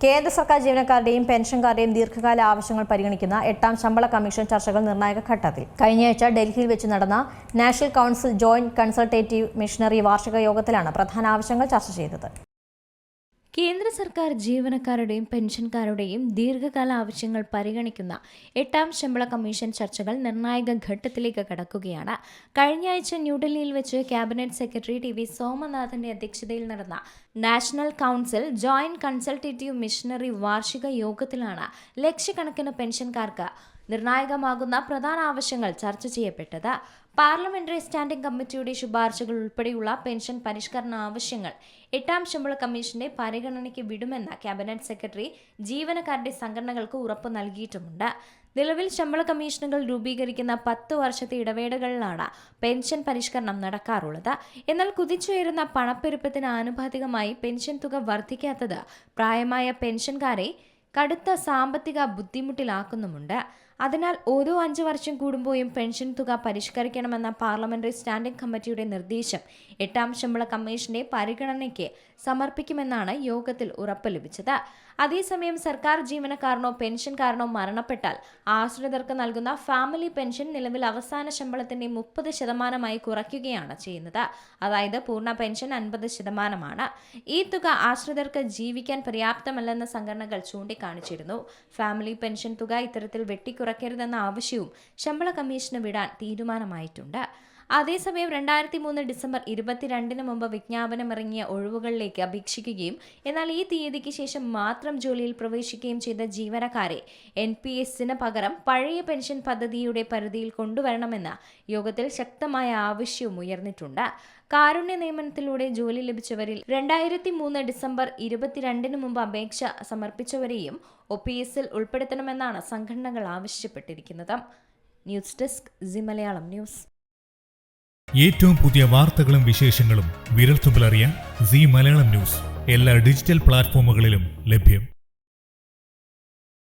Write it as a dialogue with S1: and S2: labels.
S1: കേന്ദ്ര സർക്കാർ ജീവനക്കാരുടെയും പെൻഷൻകാരുടെയും ദീർഘകാല ആവശ്യങ്ങൾ പരിഗണിക്കുന്ന 8ാം ശമ്പള കമ്മീഷൻ ചർച്ചകൾ നിർണായക ഘട്ടത്തിൽ. കഴിഞ്ഞയാഴ്ച ഡൽഹിയിൽ വെച്ച് നടന്ന national council joint consultative machinery വാർഷിക യോഗത്തിലാണ് പ്രധാന ആവശ്യങ്ങൾ ചർച്ച ചെയ്തത്.
S2: കേന്ദ്ര സർക്കാർ ജീവനക്കാരുടെയും പെൻഷൻകാരുടെയും ദീർഘകാല ആവശ്യങ്ങൾ പരിഗണിക്കുന്ന 8ാം ശമ്പള കമ്മീഷൻ ചർച്ചകൾ നിർണായക ഘട്ടത്തിലേക്ക് കടക്കുകയാണ്. കഴിഞ്ഞയാഴ്ച ന്യൂഡൽഹിയിൽ വെച്ച് ക്യാബിനറ്റ് സെക്രട്ടറി ടി വി സോമനാഥന്റെ അധ്യക്ഷതയിൽ നടന്ന national council joint consultative machinery വാർഷിക യോഗത്തിലാണ് ലക്ഷക്കണക്കിന് പെൻഷൻകാർക്ക് നിർണായകമാകുന്ന പ്രധാന ആവശ്യങ്ങൾ ചർച്ച ചെയ്യപ്പെട്ടത്. പാർലമെന്ററി സ്റ്റാൻഡിംഗ് കമ്മിറ്റിയുടെ ശുപാർശകൾ ഉൾപ്പെടെയുള്ള പെൻഷൻ പരിഷ്കരണ ആവശ്യങ്ങൾ 8ാം ശമ്പള കമ്മീഷന്റെ പരിഗണനയ്ക്ക് വിടുമെന്ന് ക്യാബിനറ്റ് സെക്രട്ടറി ജീവനക്കാരുടെ സംഘടനകൾക്ക് ഉറപ്പ് നൽകിയിട്ടുമുണ്ട്. നിലവിൽ ശമ്പള കമ്മീഷനുകൾ രൂപീകരിക്കുന്ന 10 വർഷത്തെ ഇടവേളകളിലാണ് പെൻഷൻ പരിഷ്കരണം നടക്കാറുള്ളത്. എന്നാൽ കുതിച്ചുയരുന്ന പണപ്പെരുപ്പത്തിന് ആനുപാതികമായി പെൻഷൻ തുക വർദ്ധിക്കാത്തത് പ്രായമായ പെൻഷൻകാരെ കടുത്ത സാമ്പത്തിക ബുദ്ധിമുട്ടിലാക്കുന്നുമുണ്ട്. അതിനാൽ ഓരോ 5 വർഷം കൂടുമ്പോഴും പെൻഷൻ തുക പരിഷ്കരിക്കണമെന്ന പാർലമെന്ററി സ്റ്റാൻഡിംഗ് കമ്മിറ്റിയുടെ നിർദ്ദേശം 8ാം ശമ്പള കമ്മീഷന്റെ പരിഗണനയ്ക്ക് സമർപ്പിക്കുമെന്നാണ് യോഗത്തിൽ ഉറപ്പ് ലഭിച്ചത്. അതേസമയം സർക്കാർ ജീവനക്കാരനോ പെൻഷൻകാരനോ മരണപ്പെട്ടാൽ ആശ്രിതർക്ക് നൽകുന്ന ഫാമിലി പെൻഷൻ നിലവിൽ അവസാന ശമ്പളത്തിന്റെ 30% കുറയ്ക്കുകയാണ് ചെയ്യുന്നത്. അതായത് പൂർണ്ണ പെൻഷൻ 50%. ഈ തുക ആശ്രിതർക്ക് ജീവിക്കാൻ പര്യാപ്തമല്ലെന്ന് സംഘടനകൾ ചൂണ്ടിക്കാണിച്ചിരുന്നു. ഫാമിലി പെൻഷൻ തുക ഇത്തരത്തിൽ വെട്ടിക്കുറയ്ക്കരുതെന്ന ആവശ്യവും ശമ്പള കമ്മീഷന് വിടാൻ തീരുമാനമായിട്ടുണ്ട്. അതേസമയം 2003 ഡിസംബർ 22 മുമ്പ് വിജ്ഞാപനമിറങ്ങിയ ഒഴിവുകളിലേക്ക് അപേക്ഷിക്കുകയും എന്നാൽ ഈ തീയതിക്ക് ശേഷം മാത്രം ജോലിയിൽ പ്രവേശിക്കുകയും ചെയ്ത ജീവനക്കാരെ NPS-ന് പകരം പഴയ പെൻഷൻ പദ്ധതിയുടെ പരിധിയിൽ കൊണ്ടുവരണമെന്ന് യോഗത്തിൽ ശക്തമായ ആവശ്യവും ഉയർന്നിട്ടുണ്ട്. കാരുണ്യ നിയമനത്തിലൂടെ ജോലി ലഭിച്ചവരിൽ 2003 ഡിസംബർ 22 മുമ്പ് അപേക്ഷ സമർപ്പിച്ചവരെയും OPS-ൽ ഉൾപ്പെടുത്തണമെന്നാണ് സംഘടനകൾ ആവശ്യപ്പെട്ടിരിക്കുന്നത്. News desk C Malayalam news.
S3: ഏറ്റവും പുതിയ വാർത്തകളും വിശേഷങ്ങളും വിരൽത്തുമ്പിലറിയാൻ സി മലയാളം ന്യൂസ് എല്ലാ ഡിജിറ്റൽ പ്ലാറ്റ്ഫോമുകളിലും ലഭ്യം.